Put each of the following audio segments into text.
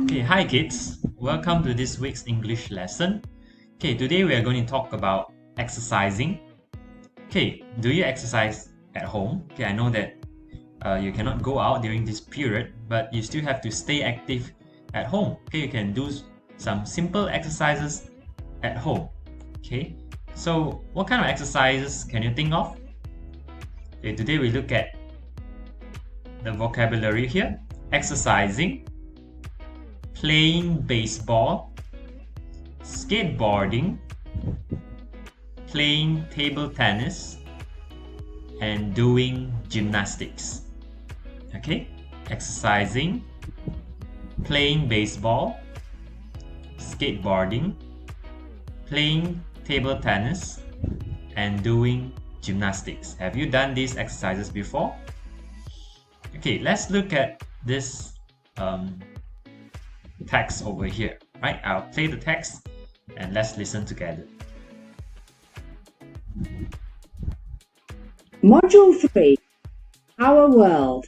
Okay, hi kids. Welcome to this week's English lesson. Okay, today we are going to talk about exercising. Okay, do you exercise at home? Okay, I know that you cannot go out during this period, but you still have to stay active at home. Okay, you can do some simple exercises at home. Okay, so what kind of exercises can you think of? Okay, today we look at the vocabulary here: exercising, playing baseball, skateboarding, playing table tennis, and doing gymnastics. Okay, exercising, playing baseball, skateboarding, playing table tennis, and doing gymnastics. Have you done these exercises before? Okay, let's look at this text over here. Right, I'll play the text and let's listen together. Module 3. Our World.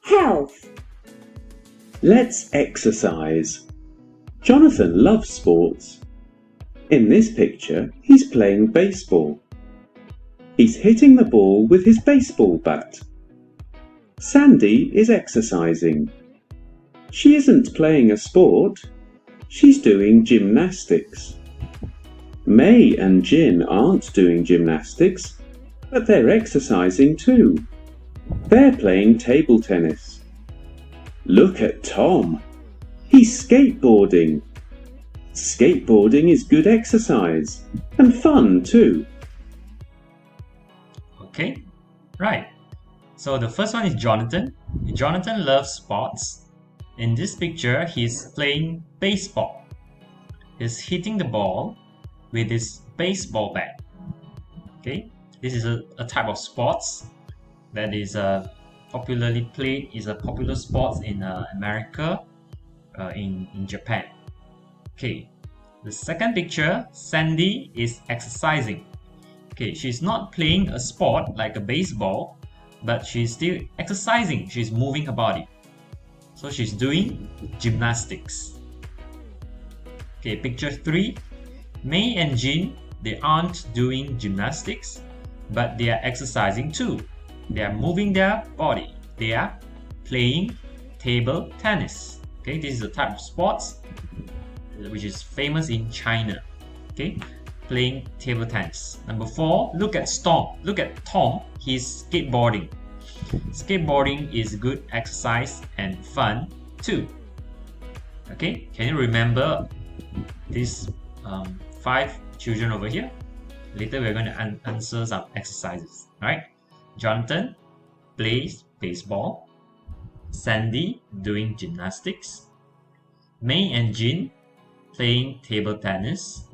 Health. Let's exercise. Jonathan loves sports. In this picture, he's playing baseball. He's hitting the ball with his baseball bat. Sandy is exercising. She isn't playing a sport. She's doing gymnastics. May and Jin aren't doing gymnastics, but they're exercising too. They're playing table tennis. Look at Tom. He's skateboarding. Skateboarding is good exercise and fun too. Okay, right. So the first one is Jonathan. Jonathan loves sports. In this picture, he's playing baseball. He's hitting the ball with his baseball bat. Okay, this is a type of sports that is popularly played. Is a popular sport in America, in Japan. Okay, the second picture, Sandy is exercising. Okay, she's not playing a sport like a baseball, but she's still exercising. She's moving her body. So she's doing gymnastics. Okay, picture 3. May and Jin, they aren't doing gymnastics, but they are exercising too. They are moving their body. They are playing table tennis. Okay, this is a type of sports which is famous in China. Okay, playing table tennis. Number 4, look at Tom. Look at Tom. He's skateboarding. Skateboarding is good exercise and fun too. Okay, can you remember these 5 children over here? Later we're going to answer some exercises. Right? Jonathan plays baseball. Sandy doing gymnastics. May and Jin playing table tennis.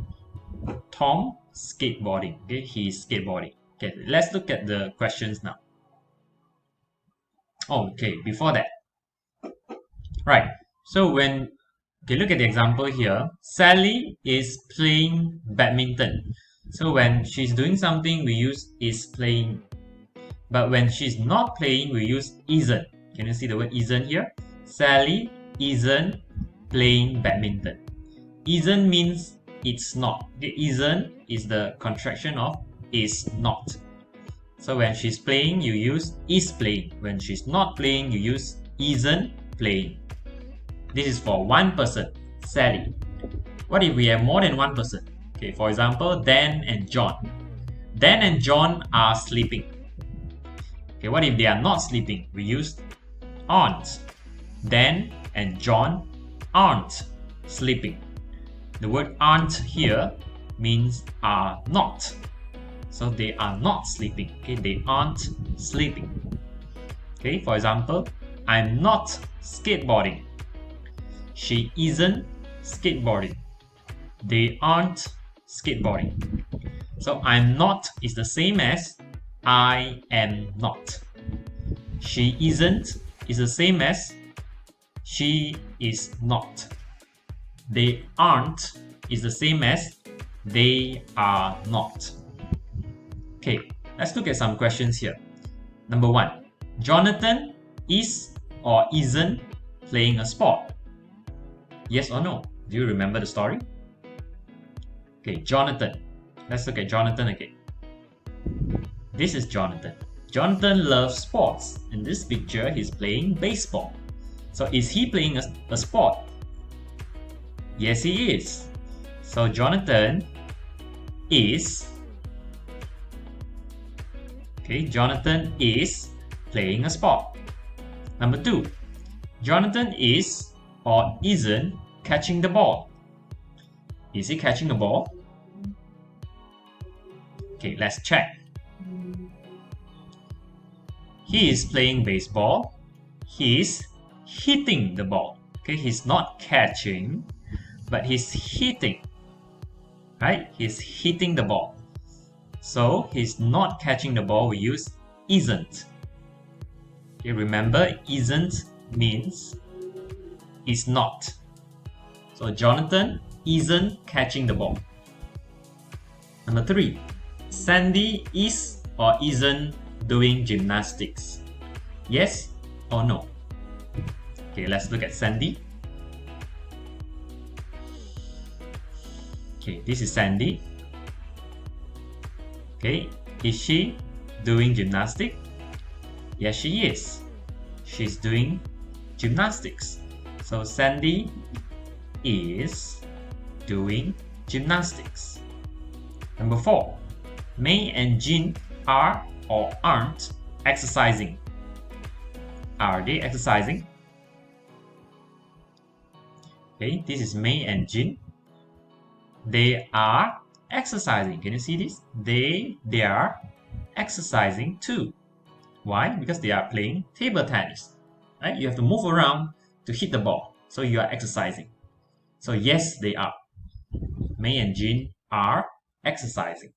Tom skateboarding. Okay, he's skateboarding. Okay, let's look at the questions now. Okay, before that, right, so look at the example here. Sally is playing badminton. So when she's doing something, we use is playing, but when she's not playing, we use isn't. Can you see the word isn't here? Sally isn't playing badminton. Isn't means it's not. The isn't is the contraction of is not. So when she's playing, you use is playing. When she's not playing, you use isn't playing. This is for one person, Sally. What if we have more than one person? Okay, for example, Dan and John. Dan and John are sleeping. Okay, what if they are not sleeping? We use aren't. Dan and John aren't sleeping. The word aren't here means are not. So they are not sleeping. Okay, they aren't sleeping. Okay, for example, I'm not skateboarding. She isn't skateboarding. They aren't skateboarding. So I'm not is the same as I am not. She isn't is the same as she is not. They aren't is the same as they are not. Okay, let's look at some questions here. Number 1, Jonathan is or isn't playing a sport? Yes or no? Do you remember the story? Okay, Jonathan. Let's look at Jonathan again. This is Jonathan. Jonathan loves sports. In this picture, he's playing baseball. So is he playing a sport? Yes, he is. So Jonathan is playing a sport. Number 2, Jonathan is or isn't catching the ball. Is he catching the ball? Okay, let's check. He is playing baseball. He is hitting the ball. Okay, he's not catching, but he's hitting. Right? He's hitting the ball. So he's not catching the ball. We use isn't. Okay, remember, isn't means is not. So Jonathan isn't catching the ball. Number 3, Sandy is or isn't doing gymnastics. Yes or no? Okay, let's look at Sandy. Okay, this is Sandy. Okay, is she doing gymnastics? Yes, she is. She's doing gymnastics. So Sandy is doing gymnastics. Number 4, May and Jean are or aren't exercising. Are they exercising? Okay, this is May and Jean. They are exercising. Can you see this? They are exercising too. Why? Because they are playing table tennis. Right? You have to move around to hit the ball. So you are exercising. So yes, they are. May and Jean are exercising.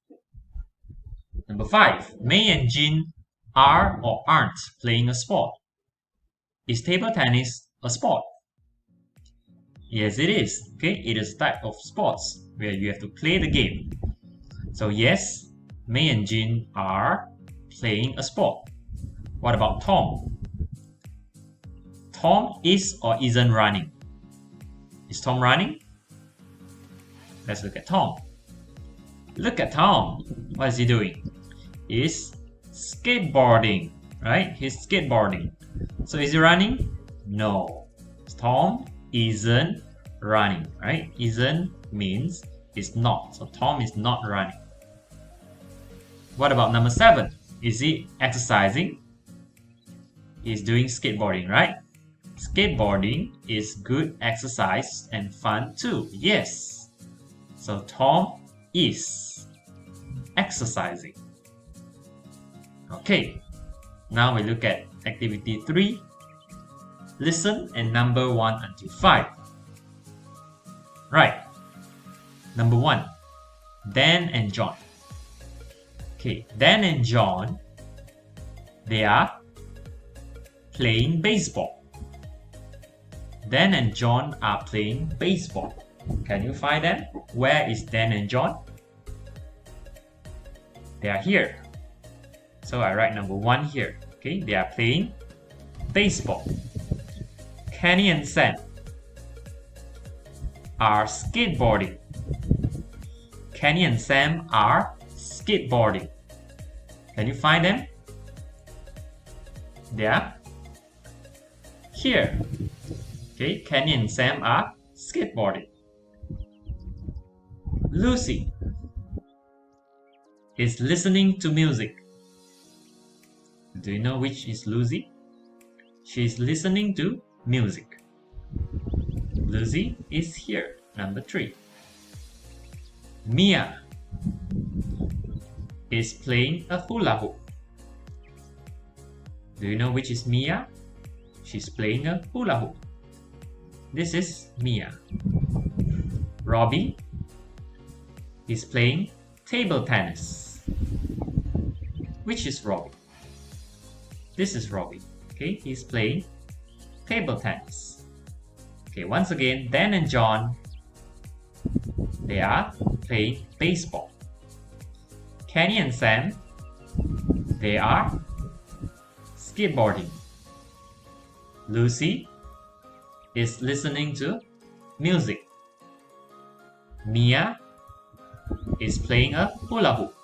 Number 5, May and Jean are or aren't playing a sport. Is table tennis a sport? Yes, it is. Okay, it is a type of sports where you have to play the game. So yes, May and Jean are playing a sport. What about Tom? Tom is or isn't running. Is Tom running? Let's look at Tom. Look at Tom. What is he doing? He's skateboarding, right? He's skateboarding. So is he running? No. Tom isn't running, right? Isn't means is not. So Tom is not running. What about number 7? Is he exercising? He's doing skateboarding, right? Skateboarding is good exercise and fun too. Yes. So Tom is exercising. Okay. Now we look at activity 3. Listen and number 1 until 5. Right. Number 1. Dan and John. Okay, Dan and John, they are playing baseball. Dan and John are playing baseball. Can you find them? Where is Dan and John? They are here. So I write number 1 here. Okay, they are playing baseball. Kenny and Sam are skateboarding. Kenny and Sam are skateboarding. Can you find them? They are here. Okay, Kenny and Sam are skateboarding. Lucy is listening to music. Do you know which is Lucy? She is listening to music. Lucy is here, number 3. Mia is playing a hula hoop. Do you know which is Mia? She's playing a hula hoop. This is Mia. Robbie is playing table tennis. Which is Robbie? This is Robbie. Okay, he's playing table tennis. Okay, once again, Dan and John, they are playing baseball. Kenny and Sam, they are skateboarding. Lucy is listening to music. Mia is playing a hula hoop.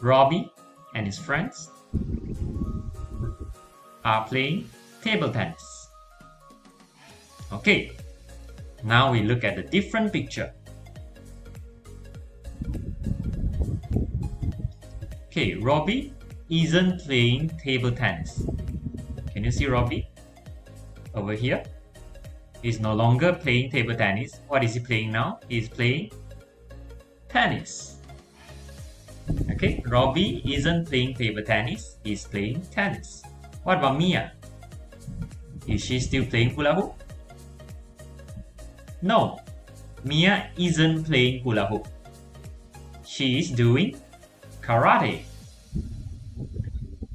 Robbie and his friends are playing table tennis. Okay, now we look at the different picture. Okay, Robbie isn't playing table tennis. Can you see Robbie? Over here. He's no longer playing table tennis. What is he playing now? He's playing tennis. Okay, Robbie isn't playing table tennis. He's playing tennis. What about Mia? Is she still playing hula hoop? No, Mia isn't playing hula hoop. She is doing karate.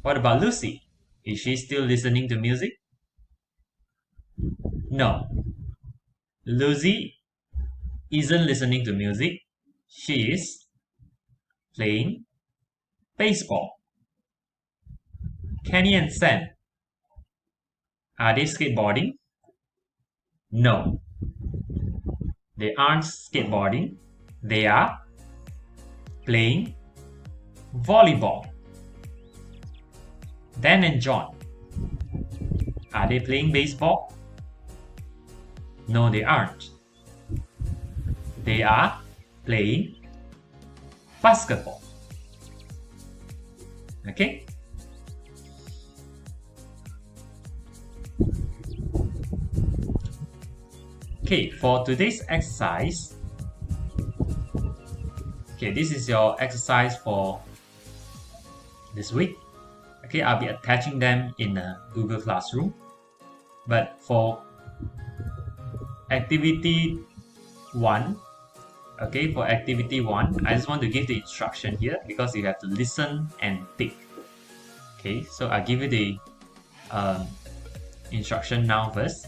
What about Lucy? Is she still listening to music? No, Lucy isn't listening to music. She is playing baseball. Kenny and Sam, are they skateboarding? No, they aren't skateboarding. They are playing volleyball. Dan and John, are they playing baseball? No, they aren't. They are playing basketball. Okay? Okay, for today's exercise, okay, this is your exercise for this week. Okay, I'll be attaching them in a Google Classroom. But for activity 1, okay, for activity 1, I just want to give the instruction here because you have to listen and tick. Okay, so I'll give you the instruction now first.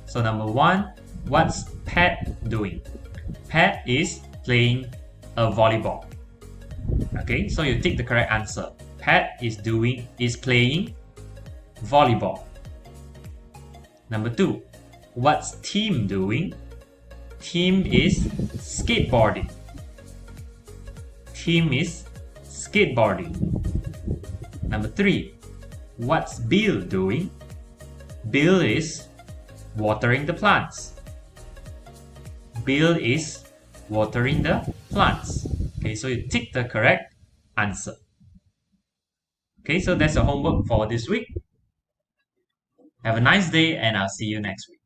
So number 1, what's Pat doing? Pat is playing a volleyball. Okay, so you tick the correct answer. Pat is playing volleyball. Number 2, what's Tim doing? Tim is skateboarding. Tim is skateboarding. Number 3, what's Bill doing? Bill is watering the plants. Bill is watering the plants. Okay, so you tick the correct answer. Okay, so that's your homework for this week. Have a nice day and I'll see you next week.